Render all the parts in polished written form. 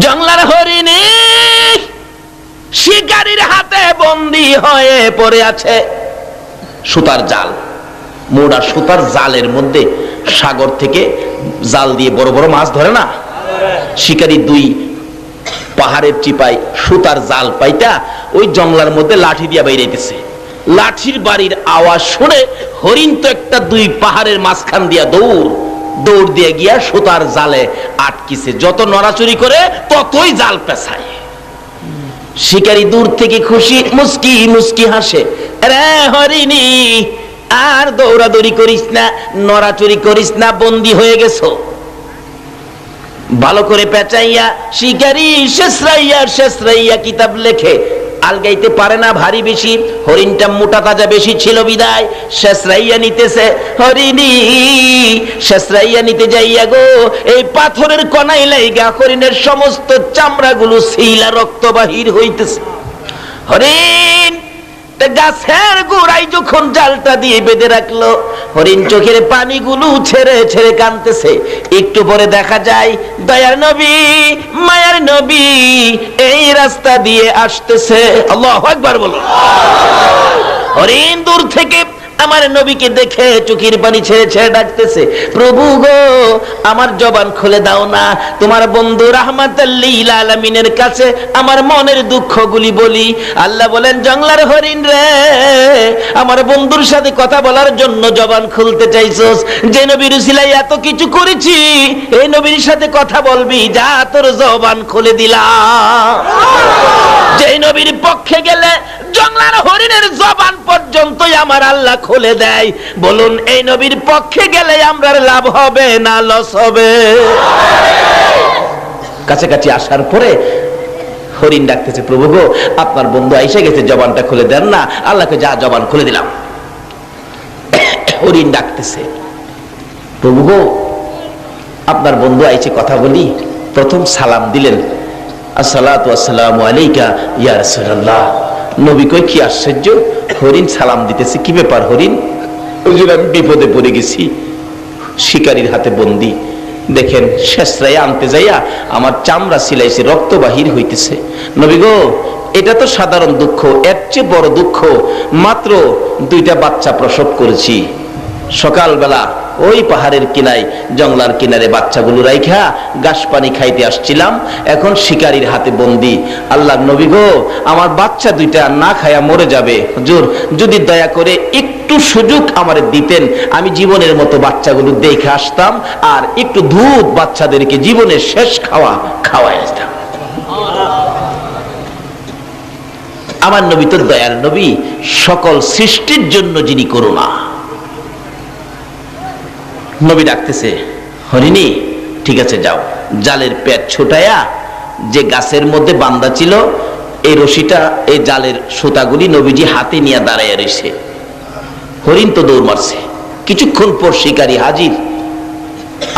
জংলার হরিণী শিকারীর হাতে বন্দী হয়ে পড়ে আছে। সুতার জাল, মোড়া সুতার জালের মধ্যে সাগর থেকে জাল দিয়ে বড় বড় মাছ ধরে না, শিকারী দুই পাহাড়ের চিপায় সুতার জাল পাইটা ওই জংলার মধ্যে লাঠি দিয়া বাইরেতেছে। লাঠির বাড়ির আওয়াজ শুনে হরিণ তো একটা দুই পাহাড়ের মাঝখান দিয়া দৌড় দিয়ে গিয়া সুতার জালে আটকিছে। যত নড়াচুরি করে ততই জাল পেছায়। শিকারী দূর থেকে খুশি মুস্কি মুস্কি হাসে, রে হরিণী আর দৌড়াদৌড়ি করিস না, নড়াচুরি করিস না, বন্দী হয়ে গেছো। ভালো করে পেঁচাইয়া শিকারী শেষরাইয়া কিতাব লেখে। আলগাইতে পারে না ভারী বেশি, হরিণটা মোটা তাজা বেশি ছিল বিদায় শেষরাইয়া নিতেছে। হরিণী শেষরাইয়া নিতে যাইয়া গো এই পাথরের কণাই লাইগা হরিণের সমস্ত চামড়াগুলো ছিলা রক্ত বাহির হইতেছে। হরিণ গাছের গোড়ায় যখন জালটা দিয়ে বেঁধে রাখলো, হরিণ চোখের পানিগুলো ছেড়ে ছেড়ে কাঁদতেছে। একটু পরে দেখা যায় দয়ার নবী মায়ার নবী এই রাস্তা দিয়ে আসতেছে। আল্লাহু আকবার বলো। হরিণ দূর থেকে আমার নবীকে দেখে চোখের পানি ছেড়ে ছেড়ে ডাকতেছে, প্রভু গো আমার জবান খুলে দাও না, তোমার বন্ধু রাহমাতাল লিল আলামিনের কাছে আমার মনের দুঃখগুলি বলি। আল্লাহ বলেন, জংলার হরিণ রে, আমার বন্ধুর সাথে কথা বলার জন্য জবান খুলতে চাইছস, যে নবীর উসিলায় এত কিছু করেছি, এই নবীর সাথে কথা বলবি, যা তোর জবান খুলে দিলাম। যে নবীর পক্ষে গেলে জংলার হরিণের জবান পর্যন্তই আমার আল্লাহ খুলে দেয়। বলুন এই নবীর পক্ষে গেলে আমরা লাভ হবে না লস হবে? কাছাকাছি আসার পরে হরিণ ডাকতেছে, প্রভু গো আপনার বন্ধু আইসা গেছে, জবানটা খুলে দেন না। আল্লাহকে যা জবান খুলে দিলাম। হরিণ ডাকতেছে, প্রভু গো আপনার বন্ধু আইছে, কথা বলি। প্রথম সালাম দিলেন, আসসালাতু আসসালামু আলাইকা ইয়া রাসূলুল্লাহ। নবী কই কি আশ্চর্য, হরিণ সালাম দিতেছে, কি ব্যাপার হরিণ? হুজুর আমি বিপদে পড়ে গেছি, শিকারীর হাতে বন্দী। দেখেন শেষরাইয়া আনতে যাইয়া আমার চামড়া সিলাইছে, রক্ত বাহির হইতেছে। নবী গো এটা তো সাধারণ দুঃখ, এর চেয়ে বড় দুঃখ, মাত্র 2টা বাচ্চা প্রসব করেছি। সকালবেলা ওই পাহাড়ের কিনায় জংলার কিনারে বাচ্চাগুলো রাইখা ঘাস পানি খাইতে আসছিলাম, এখন শিকারীর হাতে বন্দী। আল্লাহর নবী গো আমার বাচ্চা 2টা না খায়া মরে যাবে, হুজুর যদি দয়া করে একটু সুযোগ আমারে দিতেন, আমি জীবনের মতো বাচ্চাগুলো দেখে আসতাম, আর একটু দুধ বাচ্চাদেরকে জীবনের শেষ খাওয়াই আসতাম। আমার নবী তো দয়ার নবী, সকল সৃষ্টির জন্য যিনি করুণা। নবী ডাকতেছে, হরিণী ঠিক আছে যাও, জালের পেট ছোটায়া যে গাছের মধ্যে বান্ধা ছিল এই রশিটা, এই জালের সুতাগুলি নবীজি হাতে নিয়ে দাঁড়াইয়া রয়েছে। হরিণ তো দৌড় মারছে। কিছুক্ষণ পর শিকারী হাজির।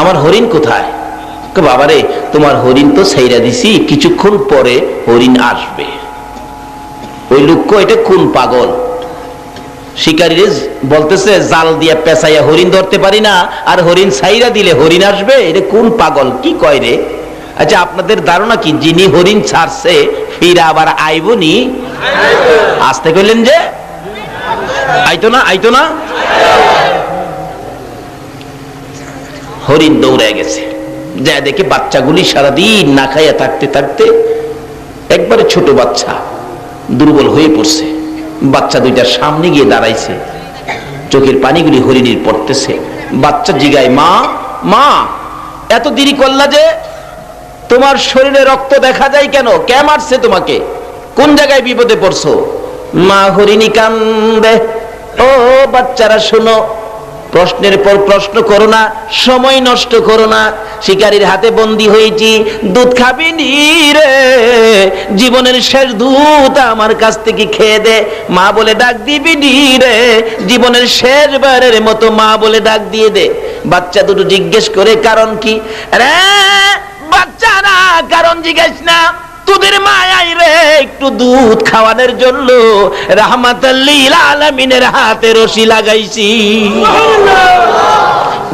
আমার হরিণ কোথায়? বাবারে তোমার হরিণ তো ছাইরা দিছি, কিছুক্ষণ পরে হরিণ আসবে। ওই লোক এটা কোন পাগল? শিকারী বলতেছে জাল দিয়া পেঁচাইয়া হরিণ ধরতে পারি না, আর হরিণ ছাইরা দিলে হরিণ আসবে, এটা কোন পাগল কি কয় রে? আচ্ছা আপনাদের ধারণা কি যিনি হরিণ ছাড়ছে ফিরা আবার আইবনি? আসতে কইলেন যে আইতো না। হরিণ দৌড়ে গেছে, যা দেখে বাচ্চাগুলি সারাদিন না খাইয়া থাকতে থাকতে একবারে ছোট বাচ্চা দুর্বল হয়ে পড়ছে। বাচ্চা 2টার সামনে গিয়ে দাঁড়াইছে, চোখের পানিগুলি হরিণীর পড়তেছে। বাচ্চা জিগায়, মা মা এত দেরি করলা যে, তোমার শরীরে রক্ত দেখা যায় কেন? কে মারছে তোমাকে? কোন জায়গায় বিপদে পড়ছো? মা হরিণী কান্দে। ও বাচ্চারা শোনো, প্রশ্নের পর প্রশ্ন করো না, সময় নষ্ট করো না। শিকারীর হাতে বন্দী হয়েছি, দুধ খাবি নি রে, জীবনের শেষ দুধ আমার কাছ থেকে খেয়ে দে, মা বলে ডাক দিবি নি রে, জীবনের শেষবারের মতো মা বলে ডাক দিয়ে দে। বাচ্চা দুটো জিজ্ঞেস করে কারণ কি? রে বাচ্চারা কারণ জিজ্ঞেস না, তোদের মায়াই রে একটু দুধ খাওয়ানোর জন্য রাহমাতাল লিল আলামিনের হাতে রশি লাগাইছি।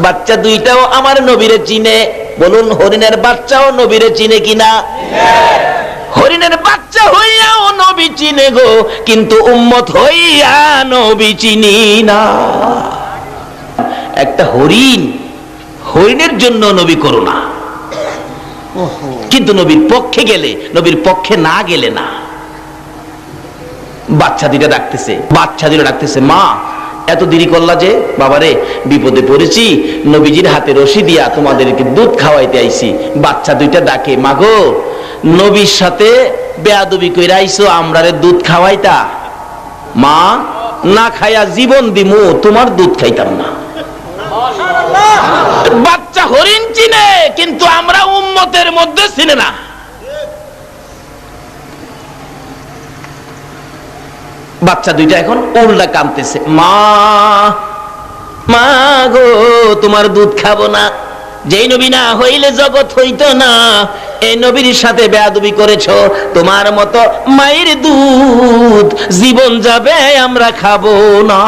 বাচ্চা 2টাও আমার নবীরে চিনে। বলুন হরিণের বাচ্চাও নবীরে চিনে কিনা? হরিণের বাচ্চা হইয়াও নবী চিনে গো, কিন্তু উম্মত হইয়া নবী চিনি না। একটা হরিণের জন্য নবী করুণা, কিন্তু নবীর পক্ষে গেলে, নবীর পক্ষে না গেলে না। বাচ্চা দুইটা ডাকতেছে, মা এত দেরি করলা যে? বাবারে বিপদে পড়েছি, নবীজির হাতে রশি দিয়া তোমাদেরকে দুধ খাওয়াইতে আইছি। বাচ্চা দুইটা ডাকে, মা গো নবীর সাথে বেয়াদবি কইরা আইছো, আমরারে দুধ খাওয়াইতা? মা না খাইয়া জীবন দিমু, তোমার দুধ খাইতাম না। বাচ্চা হরিণ চিনে, কিন্তু আমরা উম্মতের মধ্যে চিনে না। বাচ্চা দুইটা এখন উল্টা কাঁদতেছে, মা গো তোমার দুধ খাবো না। যেই নবী না হইলে জগৎ হইতো না, এই নবীর সাথে বেয়াদবি করেছো, তোমার মতো মায়ের দুধ জীবন যাবে, আমরা খাবো না।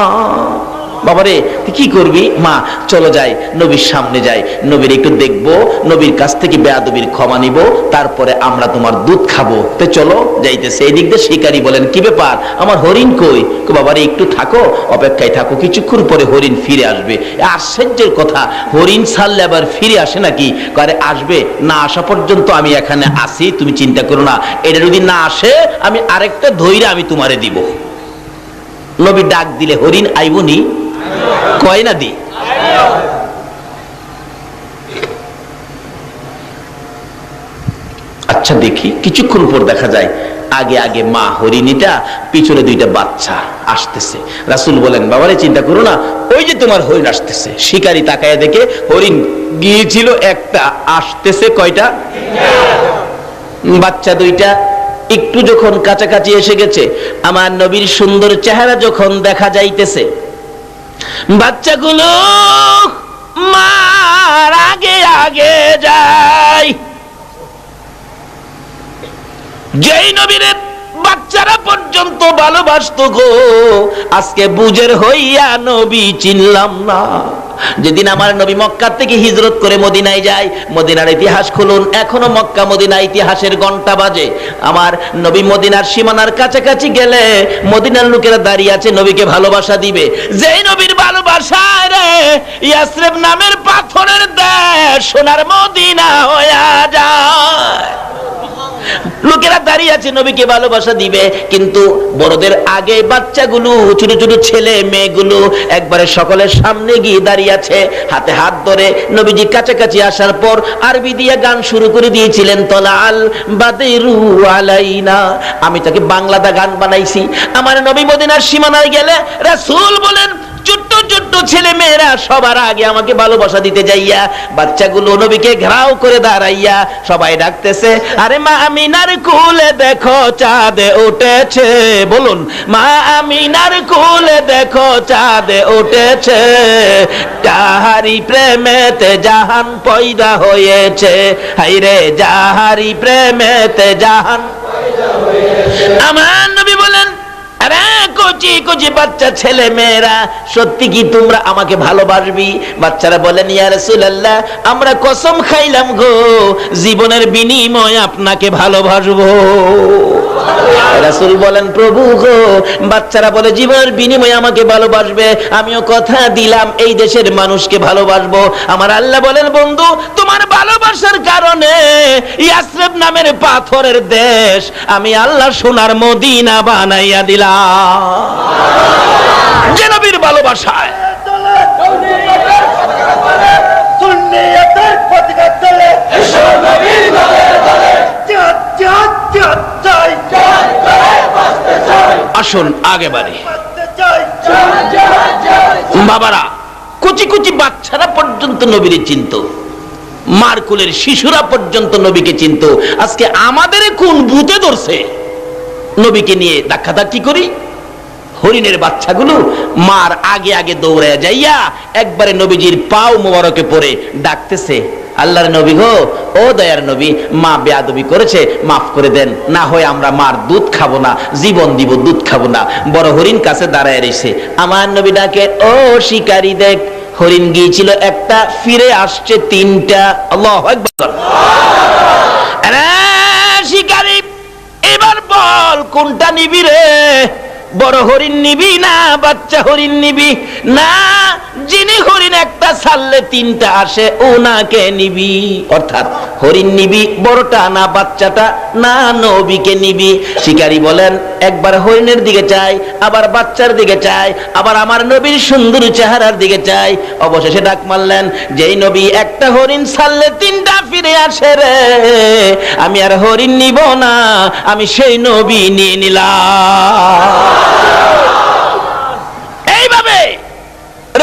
বাবারে তুই কি করবি? মা চলো যাই, নবীর সামনে যাই, নবীর একটু দেখবো, নবীর কাছ থেকে বেয়াদবির ক্ষমা নিব, তারপরে আমরা তোমার দুধ খাবো। তো চলো যাইতেছে। এই দিক দিয়ে শিকারী বলেন, কি ব্যাপার, আমার হরিণ কই? বাবারে একটু থাকো, অপেক্ষায় থাকো, কিছুক্ষণ পরে হরিণ ফিরে আসবে। আশ্চর্যের কথা, হরিণ ছাড়লে আবার ফিরে আসে নাকি? আরে আসবে, না আসা পর্যন্ত আমি এখানে আসি, তুমি চিন্তা করো না। এটা যদি না আসে আমি আরেকটা ধইরা আমি তোমারে দিব। নবী ডাক দিলে হরিণ আইবনি? কয় না দি। আচ্ছা দেখি, কিছুক্ষণ পর দেখা যায় আগে আগে মা হরিণীটা, পিছনে দুইটা বাচ্চা আসতেছে। রাসূল বলেন, বাবারে চিন্তা করো না, ওই যে তোমার হরিণ আসতেছে। শিকারী তাকায় দেখে হরিণ গিয়েছিল একটা, আসতেছে কয়টা? বাচ্চা দুইটা একটু যখন কাছাকাছি এসে গেছে, আমার নবীর সুন্দর চেহারা যখন দেখা যাইতেছে, বাচ্চাগুলো মার আগে আগে যায়। যেই নবীর বাচ্চারা পর্যন্ত ভালোবাসতো গো, আজকে বুঝের হইয়া নবী চিনলাম না। যেদিন আমার নবী মক্কা থেকে হিজরত করে মদিনায় যায়, মদিনার ইতিহাস খুলুন, এখনো মক্কা মদিনা ইতিহাসের ঘন্টা বাজে। আমার নবী মদিনার সীমানার কাছাকাছি গেলে মদিনার লোকেরা দাঁড়িয়ে আছে নবীকে ভালোবাসা দিবে। যেই নবীর ভালোবাসায় রে ইয়াসরিব নামের পাথরের দেশ সোনার মদিনা হইয়া যায়। লোকেরা দাঁড়িয়ে আছে নবীকে ভালোবাসা দিবে, কিন্তু বড়দের আগে বাচ্চাগুলো, ছোট ছোট ছেলে মেয়েগুলো একবারে সকলের সামনে গিয়ে দাঁড়িয়ে আছে, হাতে হাত ধরে। নবীজি কাছাকাছি আসার পর আরবি দিয়ে গান শুরু করে দিয়েছিলেন, তলাআল বাদরু আলাইনা। আমি তাকে বাংলাতে গান বানাইছি। আমার নবী মদিনার সীমানায় গেলে রাসূল বলেন, ছোট্ট ছোট্ট ছেলে মেয়েরা সবার আগে আমাকে ভালোবাসা দিতে যাইয়া, বাচ্চাগুলো নবীকে ঘেরাও করে দাঁড়াইয়া সবাই ডাকতেছে, আরে মা আমিনার কোলে দেখো চাঁদ উঠেছে। বলুন, মা আমিনার কোলে দেখো চাঁদ উঠেছে, যাহারি প্রেমেতে জাহান পয়দা হয়েছে। হায়রে যাহারি প্রেমেতে জাহান পয়দা হয়েছে। আমার নবী বলেন, আরে কচি কচি বাচ্চা ছেলে মেয়েরা, সত্যি কি তোমরা আমাকে ভালোবাসবি? বাচ্চারা বলেন, ইয়া রাসূলুল্লাহ, আমরা কসম খাইলাম গো, জীবনের বিনিময়ে আপনাকে ভালোবাসবো। রাসূল বলেন, প্রভু গো, বাচ্চারা বলে জীবনের বিনিময়ে আমাকে ভালোবাসবে, আমিও কথা দিলাম এই দেশের মানুষকে ভালোবাসবো। আমার আল্লাহ বলেন, বন্ধু তোমার ভালোবাসার কারণে ইয়াসরিব নামের পাথরের দেশ আমি আল্লাহ সোনার মদিনা বানাইয়া দিলাম। যে নবীর ভালোবাসায় আসুন আগে বাড়ি। বাবারা, কুচি কুচি বাচ্চারা পর্যন্ত নবীরে চিনতো, মারকুলের শিশুরা পর্যন্ত নবীকে চিনতো। আজকে আমাদের কোন ভূতে ধরছে নবীকে নিয়ে ধাক্কাধাক্কি করি? হরিণের বাচ্চাগুলো মার আগে আগে দৌড়ে যাইয়া একবারে নবীজির পাও মোবারকে পড়ে ডাকতেছে, আল্লাহর নবী গো, ও দয়ার নবী, মা বেয়াদবি করেছে, মাফ করে দেন, না হয় আমরা মার দুধ খাবো না, জীবন দিব, দুধ খাবো না। বড় হরিণ কাছে দাঁড়ায় রয়েছে। আমার নবী ডাকে, ও শিকারী দেখ, হরিণ গিয়েছিল একটা, ফিরে আসছে 3টা। আল্লাহু আকবার। আরে শিকারী, এবার বল কোনটা নিবি রে? বড় হরিণ নিবি না বাচ্চা হরিণ নিবি? না, যিনি হরিণ একটা ছাড়লে 3টা আসে ওনাকে নিবি। অর্থাৎ হরিণ নিবি বড়টা না বাচ্চাটা? না, নবীকে নিবি। শিকারী বলেন একবার হরিণের দিকে চাই, আবার বাচ্চার দিকে চাই, আবার আমার নবীর সুন্দর চেহারার দিকে চাই। অবশেষে ডাক মারলেন, যেই নবী একটা হরিণ ছাড়লে 3টা ফিরে আসে রে, আমি আর হরিণ নিব না, আমি সেই নবী নিয়ে নিলাম। এইভাবে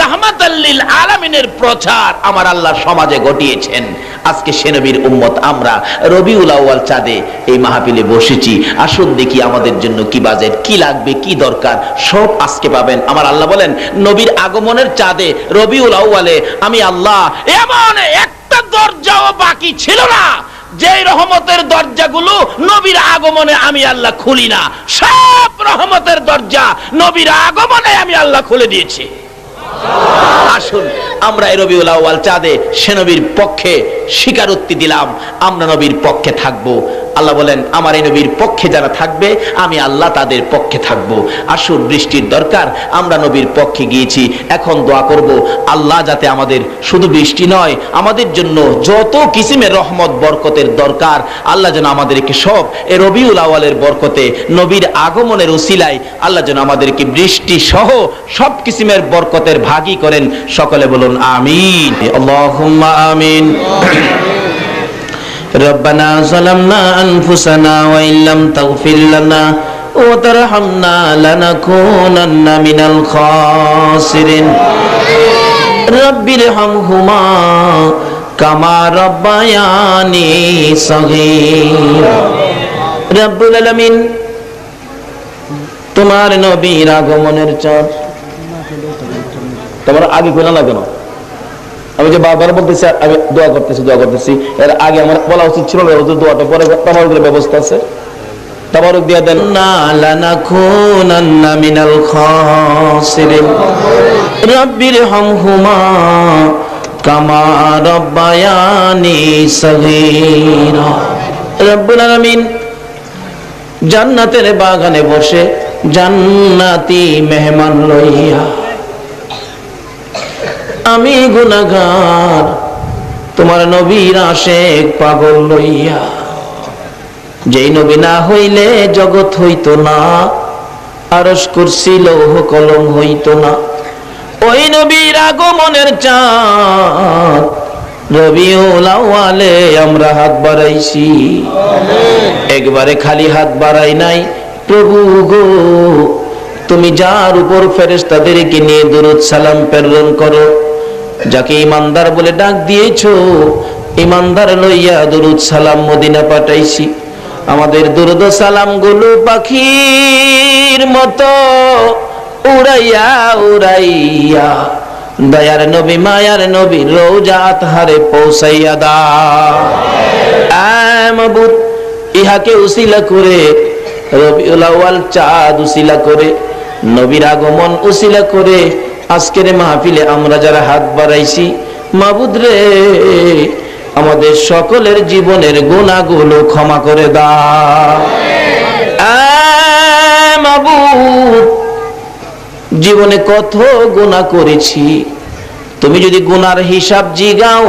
রাহমাতাল লিল আলামিনের প্রচার আমার আল্লাহ সমাজে ঘটিয়েছেন। আজকে সে নবীর উম্মত আমরা রবিউল আউয়াল চাঁদে এই মাহফিলে বসেছি। আসুন দেখি আমাদের জন্য কি বাজেট, কি লাগবে, কি দরকার, সব আজকে পাবেন। আমার আল্লাহ বলেন নবীর আগমনের চাঁদে রবিউল আউয়ালে আমি আল্লাহ এমন একটা দরজাও বাকি ছিল না যেই রহমতের দরজাগুলো নবীর আগমনে আমি আল্লাহ খুলি না। সব রহমতের দরজা নবীর আগমনে আমি আল্লাহ খুলে দিয়েছি। আসুন আমরা এই রবিউল আউয়াল চাঁদে সে নবীর পক্ষে স্বীকারোক্তি দিলাম, আমরা নবীর পক্ষে থাকব। আল্লাহ বলেন আমার এই নবীর পক্ষে যারা থাকবে আমি আল্লাহ তাদের পক্ষে থাকব। আসুন, বৃষ্টির দরকার, আমরা নবীর পক্ষে গিয়েছি, এখন দোয়া করব আল্লাহ যাতে আমাদের শুধু বৃষ্টি নয়, আমাদের জন্য যত কিসিমের রহমত বরকতের দরকার আল্লাহ যেন আমাদেরকে সব এই রবিউল আউয়ালের বরকতে নবীর আগমনের উসিলায় আল্লাহ যেন আমাদেরকে বৃষ্টি সহ সব কিসিমের বরকতের ভাগী করেন। সকলে বলুন আমিন। আল্লাহুম্মা আমিন। রব্বানা যালামনা আনফুসানা ওয়া ইল্লাম তাগফির লানা ওয়া তারহামনা লানাকুনান্না মিনাল খাসিরিন। রাব্বিরহামহুমা কামা রাব্বায়ানি সগীরা। রব্বুল আলামিন, তোমার নবীর আগমনের চাঁদ তোমার আগে কইলা না কেন? আমি যে বারবার বলতেছি আমি দোয়া করতেছি, এর আগে আমার বলা উচিত ছিল না, দোয়াটা পরে তাবারুকের ব্যবস্থা আছে, তাবারুক দিয়ে দেন। না লানাকুনান্না মিনাল খাসিরিন রাব্বিরহামহুমা কামা রাব্বায়ানি সগীরা। রব্বুল আলামিন জান্নাতের বাগানে বসে জান্নাতি মেহমান লইয়া, আমি গুনাহগার তোমার নবীর আশিক পাগল লইয়া, যেই নবী না হইলে জগৎ হইতো না, আরশ কুরসি লৌহ কলম হইতো না, ওই নবীর আগমনের চাঁদ রবিউল আউয়ালে আমরা হাত বাড়াইছি। একবারে খালি হাত বাড়াই নাই, প্রভু গো তুমি যার উপর ফেরেশতাদেরকে নিয়ে দরুদ সালাম প্রেরণ করো, যাকে ইমানদার বলে ডাক দিয়েছো, ইমানদার লইয়া দরুদ সালাম মদিনা পাঠাইছি। আমাদের দরুদ সালাম গুলো পাখির মতো উড়াইয়া উড়াইয়া দয়ার নবী মায়ার নবী রওজা আতহারে পৌঁছাইয়া দাও। মাবুদ, ইহাকে উসিলা করে রবিউল আউয়াল চাঁদ উসিলা করে নবীর আগমন উসিলা করে আজকের মাহফিলে আমরা যারা হাত বাড়াইছি, মাবুদ রে আমাদের সকলের জীবনের গুনাহগুলো ক্ষমা করে দাও। মাবুদ, জীবনে কত গুনাহ করেছি, তুমি যদি গুনার হিসাব জিগাও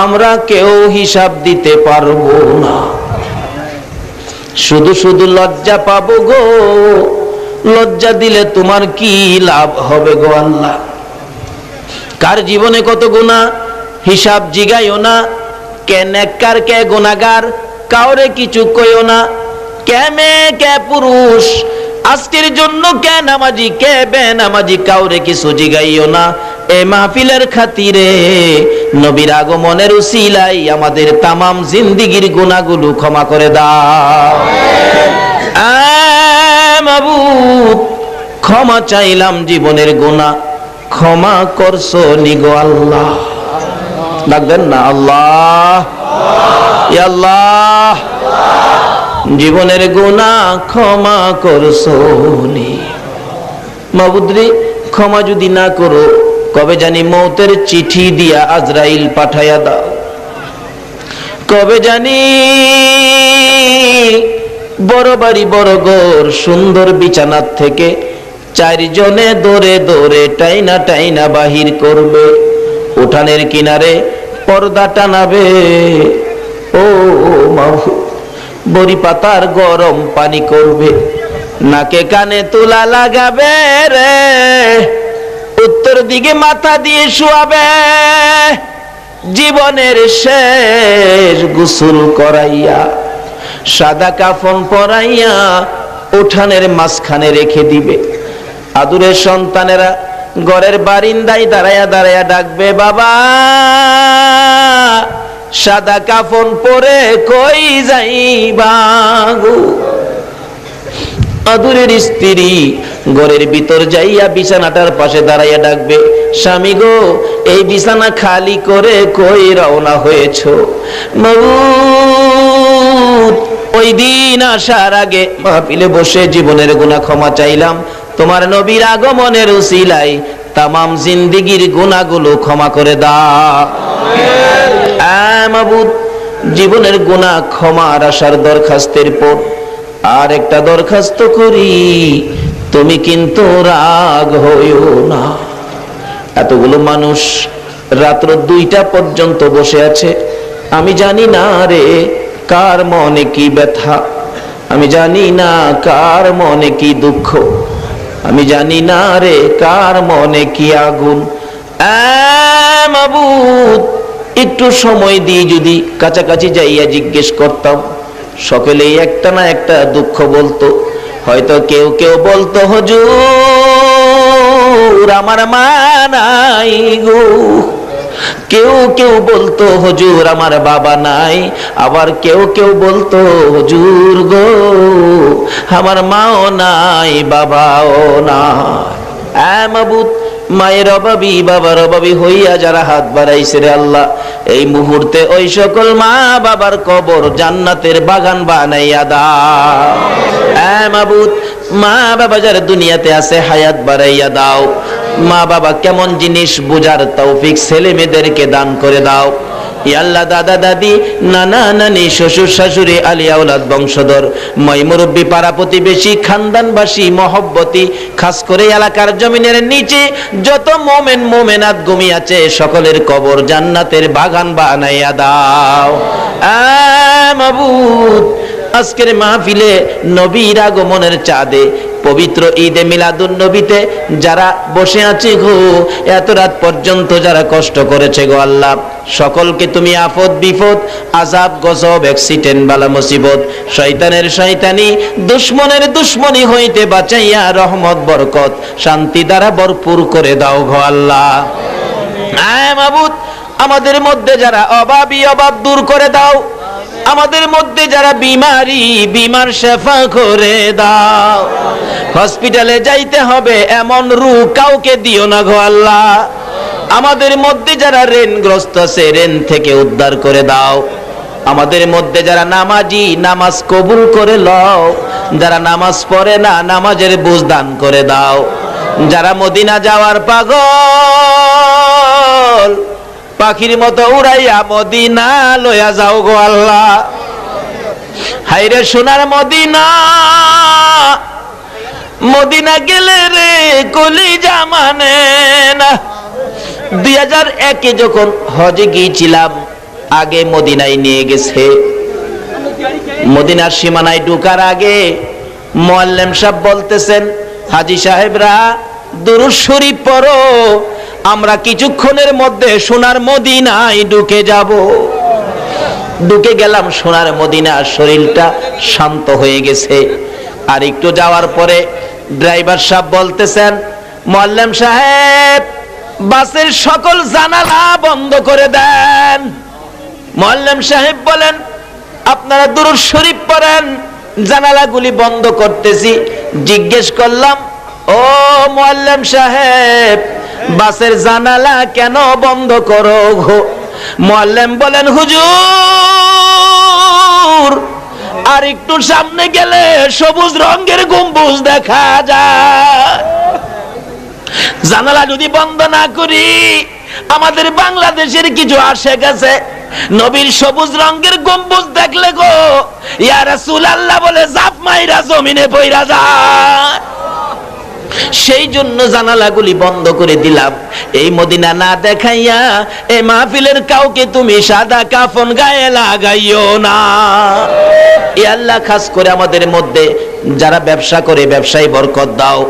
আমরা কেউ হিসাব দিতে পারবো না। শুধু শুধু লজ্জা পাবো গো, লজ্জা দিলে তোমার কি লাভ হবে গো আল্লাহ? কার জীবনে কত গুনাহ হিসাব জিগাইও না, কে নেককার কে গুনাহগার কাউরে কিছু কইও না, কে মেয়ে কে পুরুষ, আজকের জন্য কে নামাজি কে বেনামাজি কাউরে কিছু জিগাইও না। এই মাহফিলের খাতিরে নবীর আগমনের উসিলায় আমাদের তামাম জিন্দেগীর গুনাহগুলো ক্ষমা করে দাও। মাবুদ, ক্ষমা চাইলাম জীবনের গুনাহ, ক্ষমা করছো নিগো আল্লাহ। ডাকবেন না আল্লাহ, ইয়া আল্লাহ, জীবনের গুনাহ ক্ষমা করছো নি। মাবুদ রে, ক্ষমা যদি না করো কবে জানি মৌতের চিঠি দিয়া আজরাইল পাঠাইয়া দাও, কবে জানি বড় বাড়ি বড় ঘর সুন্দর বিছানার থেকে চারজনে দৌড়ে দৌড়ে টাইনা টাইনা বাহির করবে, উঠানের কিনারে পর্দা টানাবে। ও মাহবুব, বড়ি পাতার গরম পানি করবে, নাকে কানে তুলা লাগাবে রে, উত্তর দিকে মাথা দিয়ে শুয়াবে, জীবনের শেষ গোসল করাইয়া সাদা কাফন পরাইয়া উঠানের মাঝখানে রেখে দিবে। আদুরের সন্তানেরা ঘরের বারিন্দায় দাঁড়ায়া দাঁড়ায়া ডাকবে, বাবা সাদা কাফন পরে কই যাইবা গো। আদুরের স্ত্রী ঘরের ভিতর যাইয়া বিছানাটার পাশে দাঁড়াইয়া ডাকবে, স্বামী গো এই বিছানা খালি করে কই রওনা হয়েছ? মাবুদ, ওই দিন আসার আগে মাহফিলে বসে জীবনের গুনাহ ক্ষমা চাইলাম, তোমার নবীর আগমনের উসিলায় তামাম জিন্দেগীর গুনাহগুলো ক্ষমা করে দাও। মাবুদ, জীবনের গুনাহ ক্ষমার আসার দরখাস্তের পর আর একটা দরখাস্ত করি, তুমি কিন্তু রাগ হইও না। এতগুলো মানুষ রাত্র 2টা পর্যন্ত বসে আছে, আমি জানি না রে কার মনে কি ব্যথা, আমি জানি না কার মনে কি দুঃখ, আমি জানি না রে কার মনে কি আগুন। মাবুদ, একটু সময় দিয়ে যদি কাছাকাছি যাইয়া জিজ্ঞেস করতাম, সকলেই একটা না একটা দুঃখ বলতো। হয়তো কেউ কেউ বলতো, হুজুর আমার মা নাই গো, কেউ কেউ বলতো হুজুর আমার বাবা নাই, আবার কেউ কেউ বলতো হুজুর গো আমার মাও নাই বাবাও নাই। মাবুদ, মায়ের অভাবী বাবার অভাবী হইয়া যারা হাত বাড়াইছে রে আল্লাহ, এই মুহূর্তে ওই সকল মা বাবার কবর জান্নাতের বাগান বানাইয়া দাও। মাবুদ, মা বাবা যারা দুনিয়াতে আছে হায়াত বাড়াইয়া দাও। মা বাবা কেমন জিনিস বুঝার তৌফিক ছেলে মেয়েদেরকে দান করে দাও। আল্লাহ, দাদা দাদি নানা নানি শ্বশুর শাশুড়ি আলিয়া আওলাদ বংশধর মই মুরব্বী পাড়া প্রতিবেশী খানদানবাসী মহব্বতী, খাস করে এলাকার জমিনের নিচে যত মোমেন মোমেনাত ঘুমিয়ে আছে সকলের কবর জান্নাতের বাগান বানাইয়া দাও। মাবুদ, আজকের মাহফিলে নবীর আগমনের চাঁদে পবিত্র ঈদে মিলাদুন নবীতে যারা বসে আছে গো, এত রাত পর্যন্ত যারা কষ্ট করেছে গো আল্লাহ, সকলকে তুমি আফত বিপদ আযাব গজব অ্যাক্সিডেন্ট বালা মুসিবত শয়তানের শয়তানি দুশমনের দুশমনি হইতে বাঁচাইয়া রহমত বরকত শান্তি দ্বারা ভরপুর করে দাও গো আল্লাহ। মাবুদ, আমাদের মধ্যে যারা অভাবী অভাব দূর করে দাও, আমাদের মধ্যে যারা বিমারি বিমার শেফা করে দাও। হসপিটালে যাইতে হবে এমন রোগ কাউকে দিও না গো আল্লাহ। আমাদের মধ্যে যারা ঋণগ্রস্ত আছে ঋণ থেকে উদ্ধার করে দাও। আমাদের মধ্যে যারা নামাজি নামাজ কবুল করে লও, যারা নামাজ পড়ে না নামাজের বুঝ দান করে দাও। যারা মদিনা যাওয়ার পাগল পাখির মতো উড়াইয়া মদিনা লইয়া যাও গো আল্লাহ। হাইরে সোনার মদিনা, মদিনা গেলে রে কলিজা মানে না। 2001-এ যখন হজে গিয়েছিলাম, আগে মদিনায় নিয়ে গেছে। মদিনার সীমানায় ঢোকার আগে মুআল্লিম সাহেব বলতেছেন, হাজী সাহেবরা দুরূদ শরীফ পড়ো, আমরা কিছুক্ষণের মধ্যে সোনার মদিনায় ঢুকে যাব। ঢুকে গেলাম সোনার মদিনা, শরীরটা শান্ত হয়ে গেছে। আর একটু যাওয়ার পরে ড্রাইভার সাহেব বলতেছেন, মুআল্লিম সাহেব বাসের সকল জানালা বন্ধ করে দেন। মুআল্লিম সাহেব বলেন, আপনারা দুরূদ শরীফ পড়েন, জানালাগুলি বন্ধ করতেছি। জিজ্ঞেস করলাম, ও মুআল্লিম সাহেব বাসের জানালা কেন বন্ধ করো গো? মুআল্লিম বলেন, হুজুর আর একটু সামনে গেলে সবুজ রঙের গম্বুজ দেখা যায়। জানালা যদি বন্ধ না করি, আমাদের বাংলাদেশের কিছু আশেক আছে নবীর সবুজ রঙের গম্বুজ দেখলে গো ইয়া রাসূলুল্লাহ বলে জাপ মাইরা জমিনে পইরা যায়। সেই জন্য জানালাগুলি বন্ধ করে দিলাম। এই মদিনা না দেখাইয়া এই মাহফিলের কাউকে তুমি সাদা কাফন গায়ে লাগাইও না। এ আল্লাহ, খাস করে আমাদের মধ্যে যারা ব্যবসা করে ব্যবসায় বরকত দাও,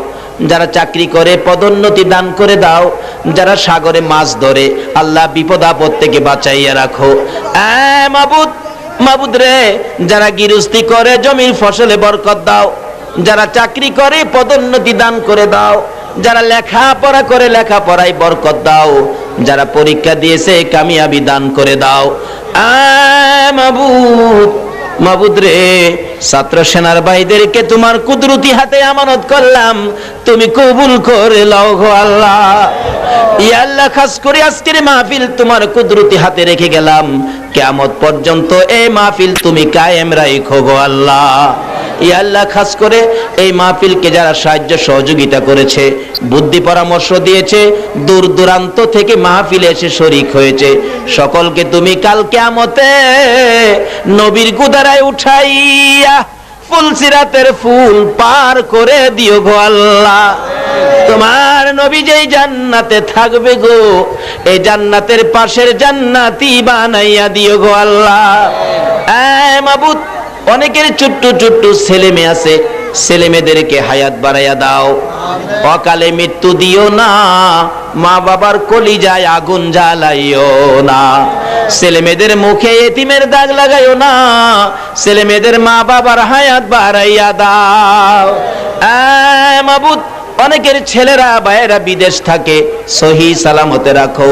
যারা চাকরি করে পদোন্নতি দান করে দাও, যারা সাগরে মাছ ধরে আল্লাহ বিপদ আপদ থেকে বাঁচাইয়া রাখো। মাবুদ, মাবুদ রে, যারা গৃহস্থী করে জমির ফসলে বরকত দাও, যারা চাকরি করে পদোন্নতি দান করে দাও, যারা লেখাপড়া করে লেখাপড়ায় বরকত দাও, যারা পরীক্ষা দিয়েছে কামিয়াবি দান করে দাও। মাবুদ, মাবুদ রে, ছাত্র সেনার ভাইদেরকে তোমার কুদরতি হাতে আমানত করলাম, তুমি কবুল করে লও গো আল্লাহ। ইয়া আল্লাহ, খাস করে আজকের মাহফিল তোমার কুদরতি হাতে রেখে গেলাম, কিয়ামত পর্যন্ত এই মাহফিল তুমি কায়েম রাখো গো আল্লাহ। ইয়া আল্লাহ, খাস করে এই মাহফিলকে যারা সাহায্য সহযোগিতা করেছে, বুদ্ধি পরামর্শ দিয়েছে, দূর দূরান্ত থেকে মাহফিলে এসে শরীক হয়েছে, সকলকে তুমি কাল কিয়ামতে নবীর গুদারায় উঠাইয়া ফুলসিরাতের ফুল পার করে দিও গো আল্লাহ। তোমার নবী যেই জান্নাতে থাকবে গো, এই জান্নাতের পাশের জান্নাতি বানাইয়া দিও গো আল্লাহ। মাবুদ, অনেকের ছোট্ট ছোট্ট ছেলে মেয়ে আছে, ছেলে মেয়েদেরকে হায়াত বাড়াইয়া দাও, অকালে মৃত্যু দিও না, মা বাবার কলিজায় আগুন জ্বালাইও না, ছেলে মেয়েদের মুখে এতিমের দাগ লাগাইও না, ছেলে মেয়েদের মা বাবার হায়াত বাড়াইয়া দাও। মাবুদ, অনেকের ছেলেরা ভাইয়েরা বিদেশ থাকে, সহি সালামতে রাখো,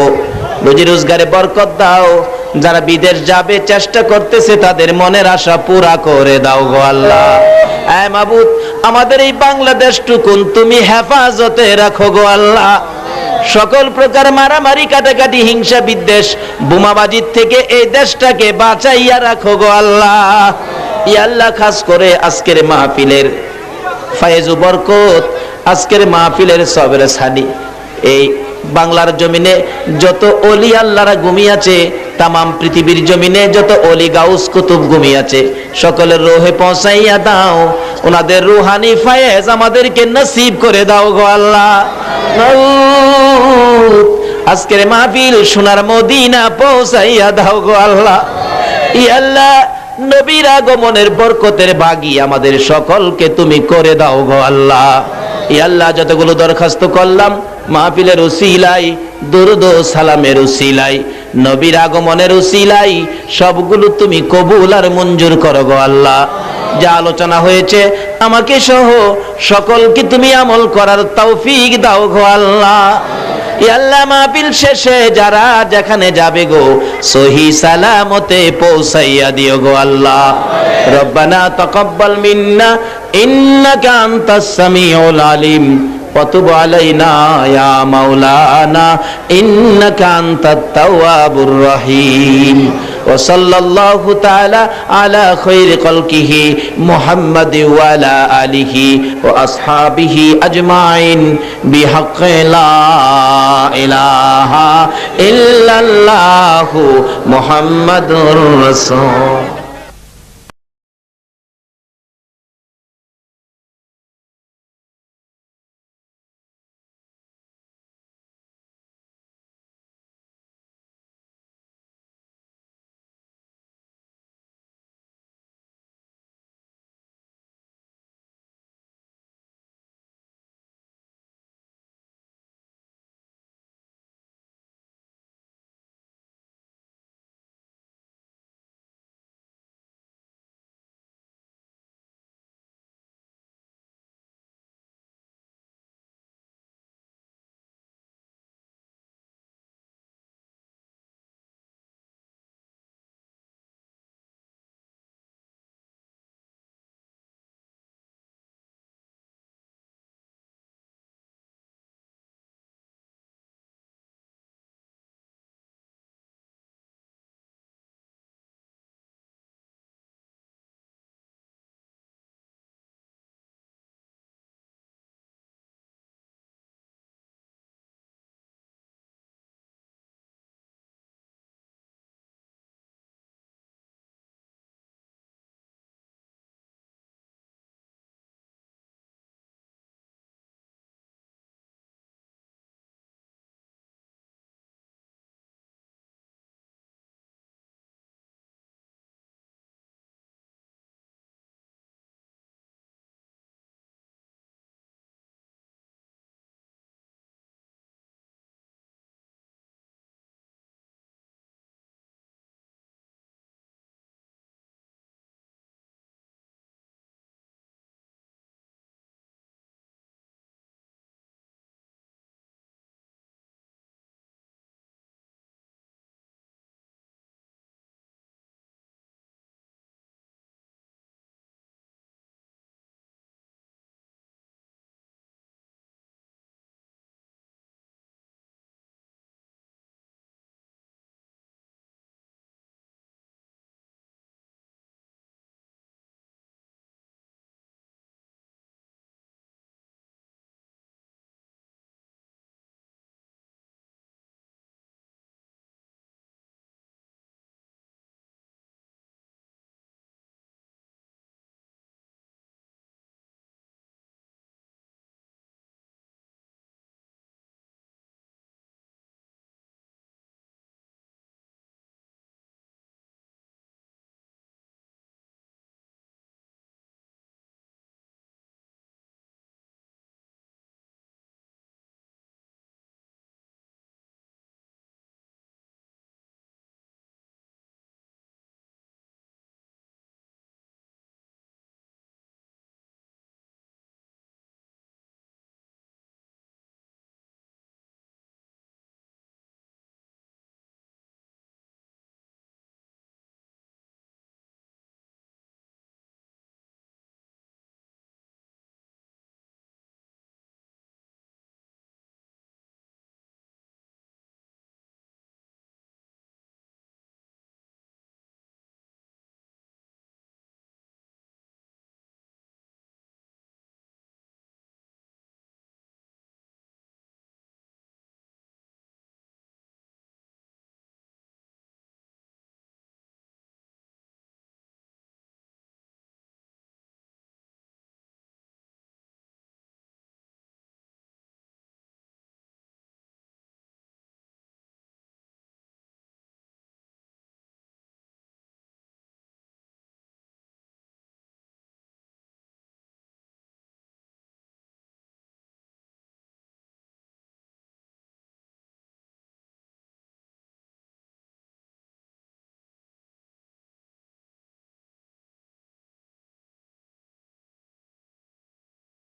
রুজি রোজগারে বরকত দাও, যারা বিদেশ যাবে চেষ্টা করতেছে তাদের মনের আশা পুরা করে দাও গো আল্লাহ। মাবুদ, আমাদের এই বাংলাদেশটুকুন তুমি হেফাজতে রাখো গো আল্লাহ। সকল প্রকার মারামারি, কাটাকাটি, হিংসা, বিদ্বেষ, বোমাবাজির থেকে এই দেশটাকে বাঁচাইয়া রাখো গো আল্লাহ। ইয়া আল্লাহ, খাস করে আজকের মাহফিলের ফায়েজ বরকত, আজকের মাহফিলের সবের সানি, এই বাংলার জমিনে যত ওলি আল্লাহরা ঘুমিয়েছে, তামাম পৃথিবীর জমিনে যত ওলি গাউস কুতুব ঘুমিয়েছে, সকলের রোহে পৌঁছাইয়া দাও, ওনাদের রুহানি ফায়েজ আমাদেরকে নসিব করে দাও গো আল্লাহ। আজকের মাহফিল সোনার মদিনা পৌঁছাইয়া দাও গো আল্লাহ। ইয়া আল্লাহ, নবীর আগমনের বরকতের ভাগী আমাদের সকলকে তুমি করে দাও গো আল্লাহ। ইয়া আল্লাহ, যতগুলো দরখাস্ত করলাম মাহফিলের উসিলাই, দুরুদ ও সালামের উসিলাই, নবীর আগমনের উসিলাই, সবগুলো তুমি কবুল আর মঞ্জুর করো গো আল্লাহ। যা আলোচনা হয়েছে আমাকে সহ সকলকে তুমি আমল করার তৌফিক দাও গো আল্লাহ। ইয়া আল্লাহ, মাহফিল শেষে যারা যেখানে যাবে গো সহি সালামতে পৌঁছাইয়া দিও গো আল্লাহ। রব্বানা তাকাব্বাল মিন্না ইন্নাকা আনতাস সামিউল আলিম وتب علينا يا مولانا إنك أنت التواب الرحيم وصلى الله تعالى على خير خلقه محمد وعلى آله وأصحابه أجمعين بحق لا إله إلا الله محمد رسول